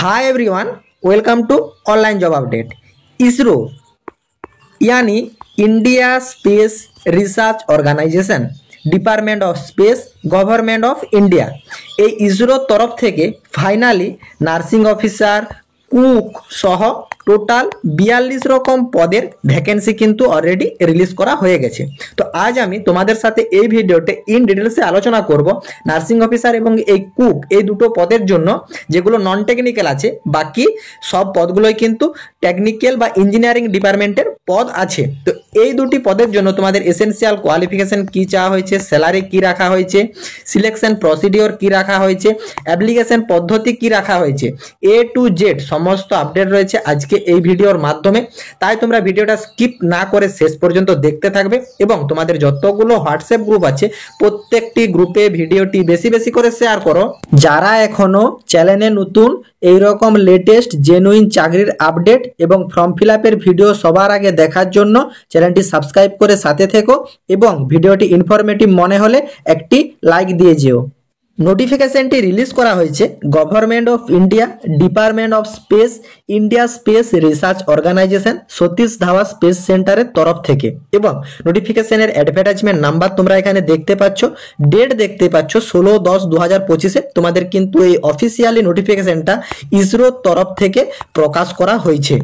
Hi everyone, welcome to online job update. ISRO यानी India space research organisation department of space government of India এই ইসরোর তরফ থেকে finally nursing officer cook সহ total 42 রকম পদের ভ্যাকেন্সি কিন্তু অলরেডি রিলিজ করা হয়ে গেছে। তো আজ আমি তোমাদের সাথে এই ভিডিওতে ইন ডিটেলসে আলোচনা করব নার্সিং অফিসার এবং এই কুক এই দুটো পদের জন্য, যেগুলো নন টেকনিক্যাল আছে। বাকি সব পদগুলোই কিন্তু টেকনিক্যাল বা ইঞ্জিনিয়ারিং ডিপার্টমেন্টের পদ আছে। তো এই দুটি পদের জন্য তোমাদের এসেনশিয়াল কোয়ালিফিকেশন কি চাওয়া হয়েছে, স্যালারি কি রাখা হয়েছে, সিলেকশন প্রসিডিওর কি রাখা হয়েছে, অ্যাপ্লিকেশন পদ্ধতি কি রাখা হয়েছে, এ টু জেড সমস্ত আপডেট রয়েছে আজকে এই ভিডিওর মাধ্যমে। তাই তোমরা ভিডিওটা স্কিপ না করে শেষ পর্যন্ত দেখতে থাকবে এবং তোমাদের যতগুলো হোয়াটসঅ্যাপ গ্রুপ আছে প্রত্যেকটি গ্রুপে ভিডিওটি বেশি বেশি করে শেয়ার করো। যারা এখনো চ্যানেলে নতুন এইরকম লেটেস্ট জেনুইন চাকরির আপডেট এবং ফর্ম ফিল আপের ভিডিও সবার আগে দেখার জন্য চ্যানেলটি সাবস্ক্রাইব করে সাথে থেকো এবং ভিডিওটি ইনফরমেটিভ মনে হলে একটি লাইক দিয়ে যেও। নোটিফিকেশনটি রিলিজ করা হয়েছে government of India department of space India space research organisation Satish Dhawan space সেন্টারের তরফ থেকে এবং নোটিফিকেশনের অ্যাডভার্টাইজমেন্ট নাম্বার তোমরা এখানে দেখতে পাচ্ছ, ডেট দেখতে পাচ্ছ 16/10/2025। তোমাদের কিন্তু এই অফিসিয়ালি নোটিফিকেশনটা ইসরোর তরফ থেকে প্রকাশ করা হয়েছে।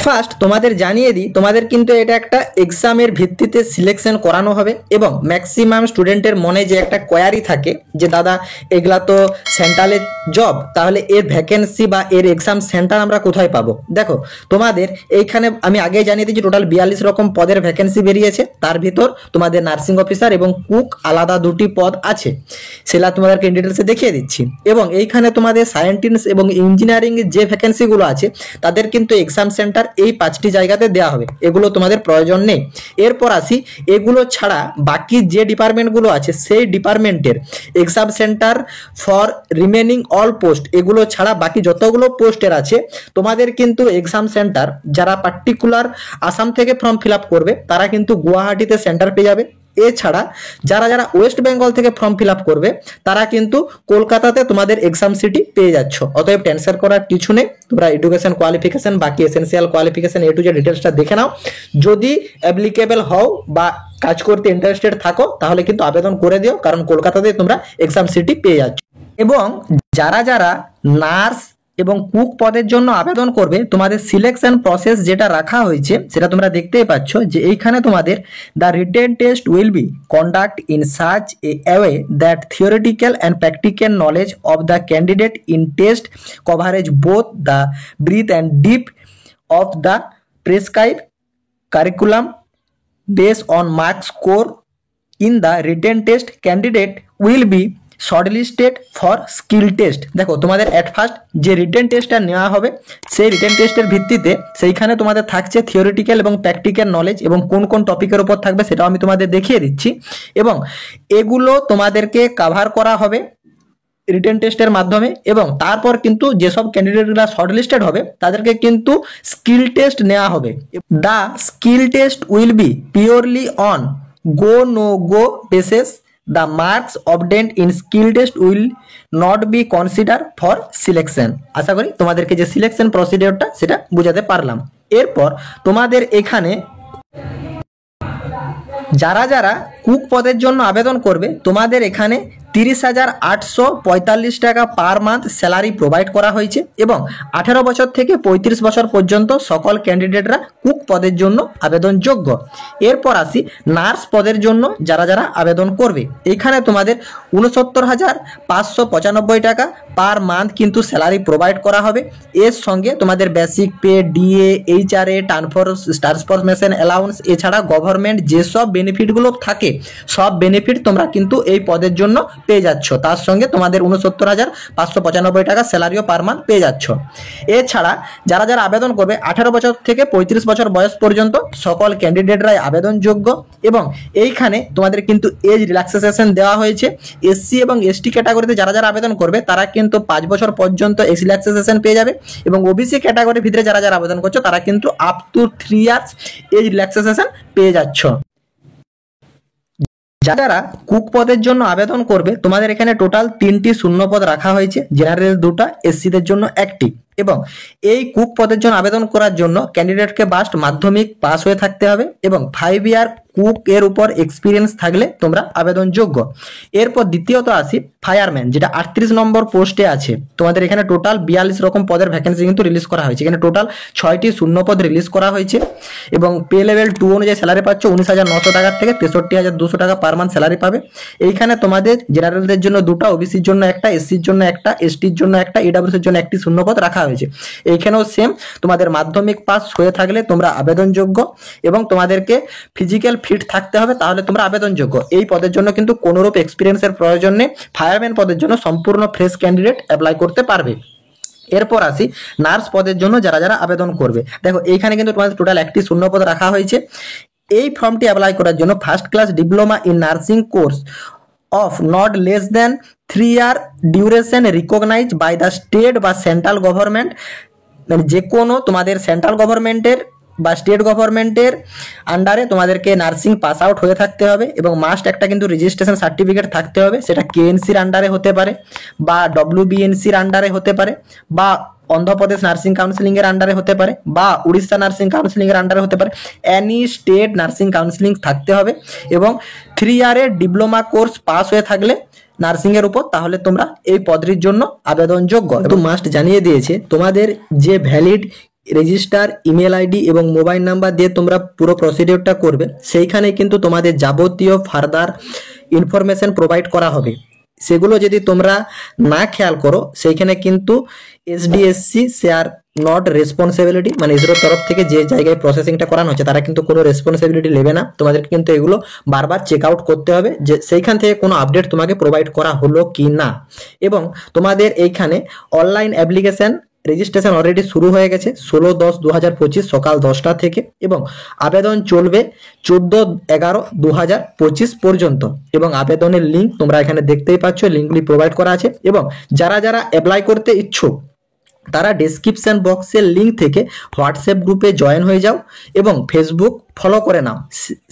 ফার্স্ট তোমাদের জানিয়ে দিই, তোমাদের কিন্তু এটা একটা এক্সামের ভিত্তিতে সিলেকশন করানো হবে এবং ম্যাক্সিমাম স্টুডেন্টের মনে যে একটা কোয়ারি থাকে যে দাদা এগুলা তো সেন্ট্রালের জব, তাহলে এর ভ্যাকেন্সি বা এর এক্সাম সেন্টার আমরা কোথায় পাবো। দেখো তোমাদের এইখানে আমি আগে জানিয়ে দিচ্ছি টোটাল 42 রকম পদের ভ্যাকেন্সি বেরিয়েছে। তার ভিতর তোমাদের নার্সিং অফিসার এবং কুক আলাদা দুটি পদ আছে, সেটা তোমাদেরকে ইন ডিটেলসে দেখিয়ে দিচ্ছি। এবং এইখানে তোমাদের সায়েন্টিস্ট এবং ইঞ্জিনিয়ারিং যে ভ্যাকেন্সিগুলো আছে তাদের কিন্তু এক্সাম সেন্টার এই 5টি জায়গাতে দেওয়া হবে, এগুলো তোমাদের প্রয়োজন নেই। এরপর আসি, এগুলো ছাড়া বাকি যে ডিপার্টমেন্টগুলো আছে সেই ডিপার্টমেন্টের exam centre for remaining all post, এগুলো ছাড়া বাকি যতগুলো পোস্টের আছে তোমাদের কিন্তু এক্সাম সেন্টার যারা পার্টিকুলার আসাম থেকে ফর্ম ফিল আপ করবে তারা কিন্তু গুয়াহাটিতে সেন্টার পেয়ে যাবে। এছাড়া যারা যারা ওয়েস্ট বেঙ্গল থেকে ফর্ম ফিল আপ করবে তারা কিন্তু কলকাতাতে তোমাদের এক্সাম সিটি পেয়ে যাচ্ছ। অতএব টেনশন করার কিছু নেই, তোমরা এডুকেশন কোয়ালিফিকেশন বাকি essential qualification A to Z ডিটেলসটা দেখে নাও। যদি অ্যাপ্লিকেবল হও বা কাজ করতে ইন্টারেস্টেড থাকো তাহলে কিন্তু আবেদন করে দিও, কারণ কলকাতাতে তোমরা এক্সাম সিটি পেয়ে যাচ্ছ। এবং যারা যারা নার্স এবং কুক পদের জন্য আবেদন করবে তোমাদের সিলেকশন প্রসেস যেটা রাখা হয়েছে সেটা তোমরা দেখতেই পাচ্ছ যে এইখানে তোমাদের the written test will be conduct in such a way that theoretical and practical knowledge of the candidate in test coverage both the breadth and deep of the prescribe curriculum based on mark score in the written test candidate will be shortlisted for skill test. দেখো তোমাদের at first যে written টেস্টটা নেওয়া হবে সেই written টেস্টের ভিত্তিতে সেইখানে তোমাদের থাকছে থিওরিটিক্যাল এবং প্র্যাকটিক্যাল নলেজ এবং কোন কোন টপিকের উপর থাকবে সেটাও আমি তোমাদের দেখিয়ে দিচ্ছি। এবং এগুলো তোমাদেরকে কাভার করা হবে রিটেন টেস্টের মাধ্যমে এবং তারপর কিন্তু যেসব ক্যান্ডিডেটরা শর্টলিস্টেড হবে তাদেরকে কিন্তু স্কিল টেস্ট নেওয়া হবে। The skill test will be purely on go no go basis. The marks obtained in skill test will not be considered for selection। আশা করি তোমাদেরকে যে সিলেকশন প্রসিডিওরটা সেটা বুঝাতে পারলাম। এরপর তোমাদের এখানে যারা যারা কুক পদের জন্য আবেদন করবে তোমাদের এখানে 30,845 টাকা পার মান্থ স্যালারি প্রোভাইড করা হয়েছে এবং 18 বছর থেকে 35 বছর পর্যন্ত সকল ক্যান্ডিডেটরা কুক পদের জন্য আবেদনযোগ্য। এরপর আসি নার্স পদের জন্য যারা যারা আবেদন করবে, এখানে তোমাদের 69,595 টাকা পার মান্থ কিন্তু স্যালারি প্রোভাইড করা হবে। এর সঙ্গে তোমাদের basic pay, DA, HRA, transformation allowance এছাড়া গভর্নমেন্ট যেসব বেনিফিটগুলো থাকে সব বেনিফিট তোমরা কিন্তু এই পদের জন্য পেয়ে যাচ্ছ। তার সঙ্গে তোমাদের 69,595 টাকা স্যালারিও পার মান্থ পেয়ে যাচ্ছ। এছাড়া যারা যারা আবেদন করবে 18 বছর থেকে 35 বছর বয়স পর্যন্ত সকল ক্যান্ডিডেটরাই আবেদনযোগ্য এবং এইখানে তোমাদের কিন্তু এজ রিল্যাক্সেশন দেওয়া হয়েছে। এসসি এবং এসটি ক্যাটাগরিতে যারা যারা আবেদন করবে তারা কিন্তু 5 বছর পর্যন্ত এজ রিল্যাক্সেশন পেয়ে যাবে এবং ওবিসি ক্যাটাগরির ভিতরে যারা যারা আবেদন করছো তারা কিন্তু up to 3 years age relaxation পেয়ে যাচ্ছ। যারা কুক পদের জন্য আবেদন করবে তোমাদের এখানে টোটাল 3টি শূন্য পদ রাখা হয়েছে, জেনারেল 2টা, এসসিদের জন্য 1টি। এবং এই কুক পদের জন্য আবেদন করার জন্য ক্যান্ডিডেটকে বাস্ট মাধ্যমিক পাস হয়ে থাকতে হবে এবং 5 ইয়ার কুক এর উপর এক্সপিরিয়েন্স থাকলে তোমরা আবেদনযোগ্য। এরপর দ্বিতীয়ত আসি ফায়ারম্যান, যেটা 38 নম্বর পোস্টে আছে। তোমাদের এখানে টোটাল 42 রকম পদের ভ্যাকেন্সি কিন্তু রিলিজ করা হয়েছে। এখানে টোটাল 6টি শূন্য পদ রিলিজ করা হয়েছে এবং পে লেভেল 2 অনুযায়ী স্যালারি পাচ্ছ 19,900 টাকার থেকে 63,200 টাকা পার মান্থ স্যালারি পাবে। এইখানে তোমাদের জেনারেলদের জন্য 2টা, ওবিসির জন্য 1টা, এসসির জন্য 1টা, এসটির জন্য 1টা, ইডব্লিউএস এর জন্য 1টি শূন্য পদ রাখা হয়েছে। এইখানেও সেম, তোমাদের মাধ্যমিক পাস হয়ে থাকলে তোমরা আবেদনযোগ্য এবং তোমাদেরকে ফিজিক্যাল ফিট থাকতে হবে, তাহলে তোমরা আবেদনযোগ্য। এই পদের জন্য কিন্তু কোনোরূপ এক্সপিরিয়েন্সের প্রয়োজন নেই। ফায়ারম্যান পদের জন্য সম্পূর্ণ ফ্রেশ ক্যান্ডিডেট অ্যাপ্লাই করতে পারবে। এরপর আসি নার্স পদের জন্য যারা যারা আবেদন করবে। দেখো এইখানে কিন্তু তোমাদের টোটাল 1টি শূন্য পদ রাখা হয়েছে। এই ফর্মটি অ্যাপ্লাই করার জন্য first class diploma in nursing course of not less than 3 year duration recognized by the state বা সেন্ট্রাল গভর্নমেন্ট, মানে যে কোনো তোমাদের সেন্ট্রাল গভর্নমেন্টের বা স্টেট গভর্নমেন্টের আন্ডারে তোমাদেরকে নার্সিং পাস আউট হয়ে থাকতে হবে এবং মাস্ট একটা কিন্তু রেজিস্ট্রেশন সার্টিফিকেট থাকতে হবে। সেটা কেএনসির আন্ডারে হতে পারে বা ডব্লিউবিএনসির আন্ডারে হতে পারে বা অন্ধ্রপ্রদেশ নার্সিং কাউন্সিলিং এর আন্ডারে হতে পারে বা উড়িষ্যা নার্সিং কাউন্সিলিং এর আন্ডারে হতে পারে। এনি স্টেট নার্সিং কাউন্সিলিং থাকতে হবে এবং 3 ইয়ারের ডিপ্লোমা কোর্স পাস হয়ে থাকলে নার্সিং এর উপর, তাহলে তোমরা এই পদটির জন্য আবেদনযোগ্য। তো মাস্ট জানিয়ে দিয়েছে তোমাদের যে ভ্যালিড রেজিস্টার ইমেল আইডি এবং মোবাইল নাম্বার দিয়ে তোমরা পুরো প্রসিডিওরটা করবে, সেইখানে কিন্তু তোমাদের যাবতীয় ফার্দার ইনফরমেশন প্রোভাইড করা হবে। সেগুলো যদি তোমরা না খেয়াল করো, সেইখানে কিন্তু এসডিএসসি শেয়ার নট রেসপন্সিবিলিটি, মানে ইসরোর তরফ থেকে যে জায়গায় প্রসেসিংটা করানো হচ্ছে তারা কিন্তু কোনো রেসপন্সিবিলিটি নেবে না। তোমাদেরকে কিন্তু এগুলো বারবার চেক আউট করতে হবে যে সেইখান থেকে কোনো আপডেট তোমাকে প্রোভাইড করা হলো কি না। এবং তোমাদের এইখানে অনলাইন অ্যাপ্লিকেশন রেজিস্ট্রেশন অলরেডি শুরু হয়ে গেছে 16/10/2025 সকাল 10টা থেকে এবং আবেদন চলবে 14/11/2025 পর্যন্ত। এবং আবেদনের লিঙ্ক তোমরা এখানে দেখতেই পাচ্ছ, লিঙ্কগুলি প্রোভাইড করা আছে। এবং যারা যারা অ্যাপ্লাই করতে ইচ্ছুক তারা ডেসক্রিপশন বক্সের লিঙ্ক থেকে হোয়াটসঅ্যাপ গ্রুপে জয়েন হয়ে যাও এবং ফেসবুক ফলো করে নাও।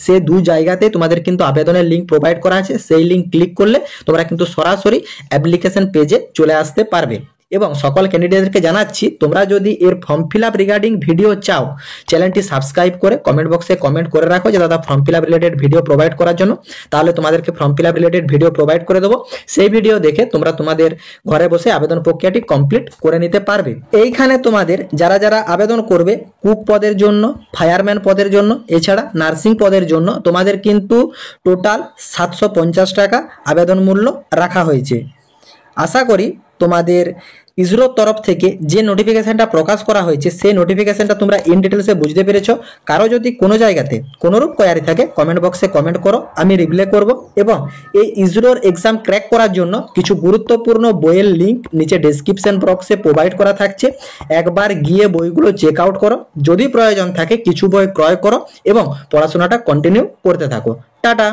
সে 2 জায়গাতে তোমাদের কিন্তু আবেদনের লিঙ্ক প্রোভাইড করা আছে। সেই লিঙ্ক ক্লিক করলে তোমরা কিন্তু সরাসরি অ্যাপ্লিকেশন পেজে চলে আসতে পারবে। এবং সকল ক্যান্ডিডেটদেরকে জানাচ্ছি, তোমরা যদি এর form fill up regarding video চাও, চ্যানেলটি সাবস্ক্রাইব করে কমেন্ট বক্সে কমেন্ট করে রাখো যে দাদা form fill up related video provide করার জন্য, তাহলে তোমাদেরকে form fill up related video provide করে দেবো। সেই ভিডিও দেখে তোমরা তোমাদের ঘরে বসে আবেদন প্রক্রিয়াটি কমপ্লিট করে নিতে পারবে। এইখানে তোমাদের যারা যারা আবেদন করবে কুক পদের জন্য, ফায়ারম্যান পদের জন্য, এছাড়া নার্সিং পদের জন্য তোমাদের কিন্তু টোটাল 750 টাকা আবেদন মূল্য রাখা হয়েছে। আশা করি তোমাদের ইসরোর তরফ থেকে যে নোটিফিকেশনটা প্রকাশ করা হয়েছে সেই নোটিফিকেশনটা তোমরা ইন ডিটেলসে বুঝতে পেরেছো। কারো যদি কোনো জায়গাতে কোনোরূপ কোয়ারি থাকে কমেন্ট বক্সে কমেন্ট করো, আমি রিপ্লাই করব। এবং এই ইসরোর এক্সাম ক্র্যাক করার জন্য কিছু গুরুত্বপূর্ণ বইয়ের লিঙ্ক নিচে ডেসক্রিপশন বক্সে প্রোভাইড করা থাকছে। একবার গিয়ে বইগুলো চেক আউট করো, যদি প্রয়োজন থাকে কিছু বই ক্রয় করো এবং পড়াশোনাটা কন্টিনিউ করতে থাকো। টাটা।